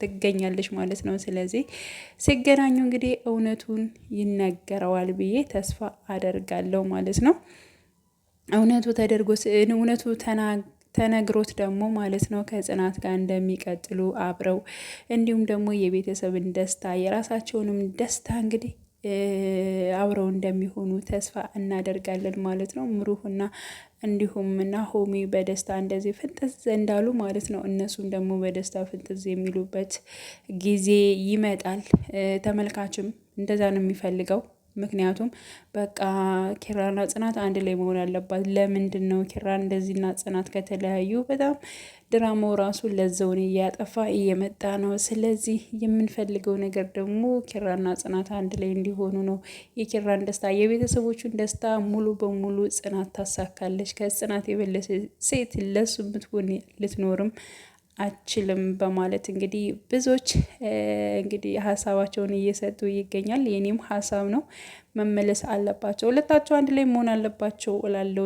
ትገኛለች ማለት ነው። ስለዚህ ሲገናኙ እንግዲህ እውነቱን ይነገረዋል ብዬ ተስፋ አደርጋለሁ ማለት ነው። እውነቱ ተደርጎ እውነቱ ተነግሮት ደግሞ ማለት ነው ከጽናት ጋር እንደሚቀጥሉ አብረው እንዲሁም ደግሞ የቤተሰብን ደስታ የራሳቸውንም ደስታ እንግዲህ አብረው እንደሚሆኑ ተስፋ እናደርጋለን ማለት ነው። ምሩህና እንዲሁም ናሆሚ በደስታ እንደዚህ ፍንጥዝ እንዳሉ ማለት ነው። እነሱም ደግሞ በደስታ ፍንጥዝ የሚሉበት ጊዜ ይመጣል። ተመልካችም እንደዛ ነው የሚፈልገው። ምክንያቱም በቃ ኪራና ጽናት አንድ ላይ መሆን አለባት። ለምንድን ነው ኪራን እንደዚህና ጽናት ከተለያዩ በጣም ድራማው ራሱ ለዘውን እያጠፋ እየመጣ ነው። ስለዚህ የምንፈልገው ነገር ደግሞ ኪራና ጽናት አንድ ላይ እንዲሆኑ ነው። የኪራን ደስታ የቤተሰቦቹን ደስታ ሙሉ በሙሉ ጽናት ታሳካለች። ከጽናት የበለጠ ሴት ለሱ የምትሆን ልትኖርም አችልም በማለት እንግዲህ ብዙዎች እንግዲህ ሀሳባቸውን እየሰጡ ይገኛል። የኔም ሀሳብ ነው። መመለስ አለባቸው። ሁለታቸው አንድ ላይ መሆን አለባቸው እላለሁ።